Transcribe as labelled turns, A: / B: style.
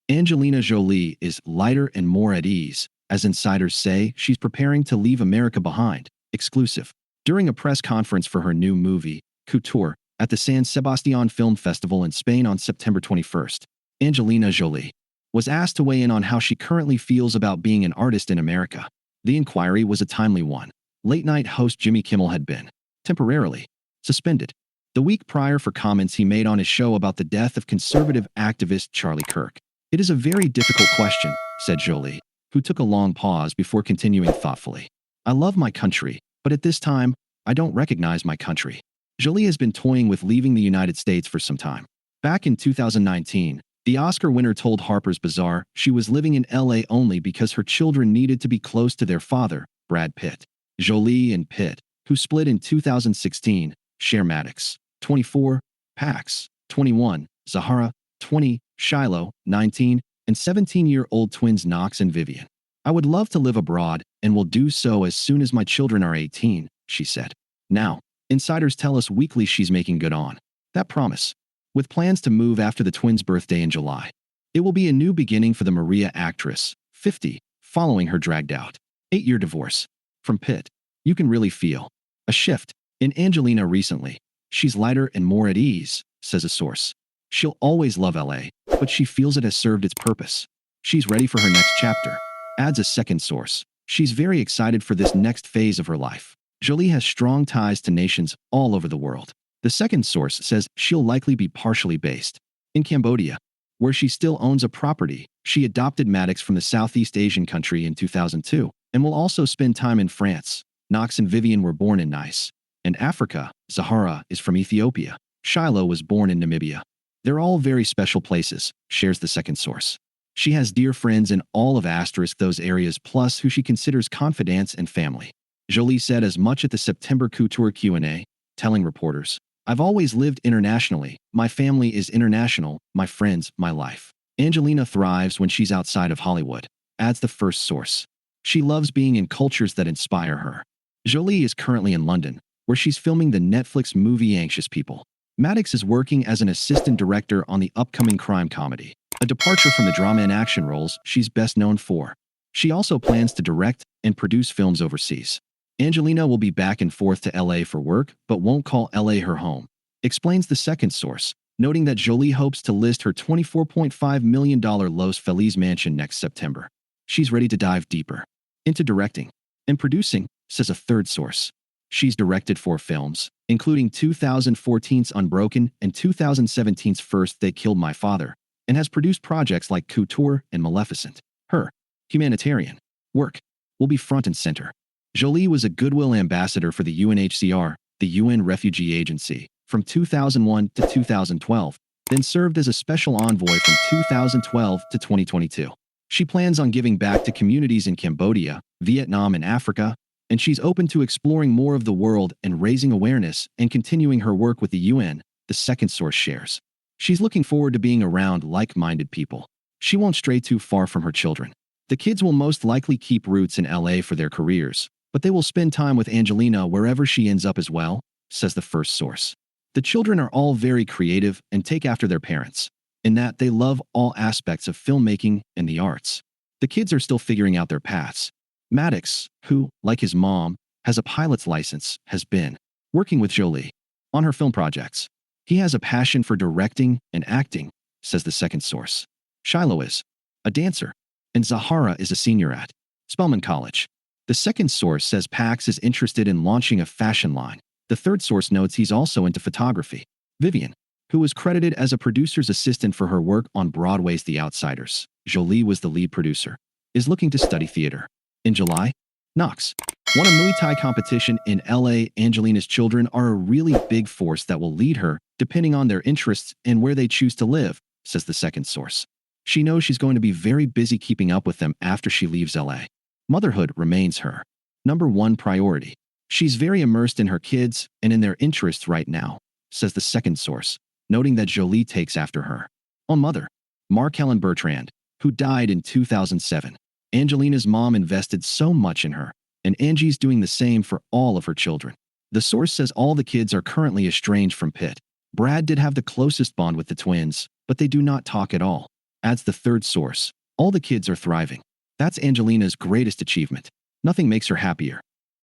A: Angelina Jolie is lighter and more at ease, as insiders say she's preparing to leave America behind. Exclusive. During a press conference for her new movie, Couture, at the San Sebastian Film Festival in Spain on September 21st, Angelina Jolie was asked to weigh in on how she currently feels about being an artist in America. The inquiry was a timely one. Late-night host Jimmy Kimmel had been temporarily suspended the week prior for comments he made on his show about the death of conservative activist Charlie Kirk. "It is a very difficult question," said Jolie, who took a long pause before continuing thoughtfully. "I love my country, but at this time, I don't recognize my country." Jolie has been toying with leaving the United States for some time. Back in 2019, the Oscar winner told Harper's Bazaar she was living in LA only because her children needed to be close to their father, Brad Pitt. Jolie and Pitt, who split in 2016, share Maddox, 24, Pax, 21, Zahara, 20, Shiloh, 19, and 17-year-old twins Knox and Vivian. "I would love to live abroad and will do so as soon as my children are 18, she said. Now, insiders tell us weekly she's making good on that promise, with plans to move after the twins' birthday in July. It will be a new beginning for the Maria actress, 50, following her dragged-out 8-year divorce from Pitt. You can really feel a shift in Angelina recently. She's lighter and more at ease, says a source. She'll always love LA, but she feels it has served its purpose. She's ready for her next chapter, adds a second source. She's very excited for this next phase of her life. Jolie has strong ties to nations all over the world. The second source says she'll likely be partially based in Cambodia, where she still owns a property. She adopted Maddox from the Southeast Asian country in 2002 and will also spend time in France. Knox and Vivian were born in Nice. In Africa, Zahara is from Ethiopia. Shiloh was born in Namibia. They're all very special places, shares the second source. She has dear friends in all of those areas, plus who she considers confidants and family. Jolie said as much at the September Couture Q&A, telling reporters, "I've always lived internationally. My family is international, my friends, my life. Angelina thrives when she's outside of Hollywood," adds the first source. She loves being in cultures that inspire her. Jolie is currently in London, where she's filming the Netflix movie Anxious People. Maddox is working as an assistant director on the upcoming crime comedy, a departure from the drama and action roles she's best known for. She also plans to direct and produce films overseas. Angelina will be back and forth to LA for work, but won't call LA her home, explains the second source, noting that Jolie hopes to list her $24.5 million Los Feliz mansion next September. She's ready to dive deeper into directing and producing, says a third source. She's directed 4 films, including 2014's Unbroken and 2017's First They Killed My Father, and has produced projects like Couture and Maleficent. Her humanitarian work will be front and center. Jolie was a Goodwill ambassador for the UNHCR, the UN Refugee Agency, from 2001 to 2012, then served as a special envoy from 2012 to 2022. She plans on giving back to communities in Cambodia, Vietnam, and Africa, and she's open to exploring more of the world and raising awareness and continuing her work with the UN, the second source shares. She's looking forward to being around like-minded people. She won't stray too far from her children. The kids will most likely keep roots in LA for their careers, but they will spend time with Angelina wherever she ends up as well, says the first source. The children are all very creative and take after their parents, in that they love all aspects of filmmaking and the arts. The kids are still figuring out their paths. Maddox, who, like his mom, has a pilot's license, has been working with Jolie on her film projects. He has a passion for directing and acting, says the second source. Shiloh is a dancer, and Zahara is a senior at Spelman College. The second source says Pax is interested in launching a fashion line. The third source notes he's also into photography. Vivian, who was credited as a producer's assistant for her work on Broadway's The Outsiders, Jolie was the lead producer, is looking to study theater. In July, Knox won a Muay Thai competition in LA. Angelina's children are a really big force that will lead her, depending on their interests and where they choose to live, says the second source. She knows she's going to be very busy keeping up with them after she leaves LA. Motherhood remains her #1 priority. She's very immersed in her kids and in their interests right now, says the second source, noting that Jolie takes after her own mother, Mark Helen Bertrand, who died in 2007. Angelina's mom invested so much in her, and Angie's doing the same for all of her children. The source says all the kids are currently estranged from Pitt. Brad did have the closest bond with the twins, but they do not talk at all. adds the third source. All the kids are thriving. That's Angelina's greatest achievement. Nothing makes her happier.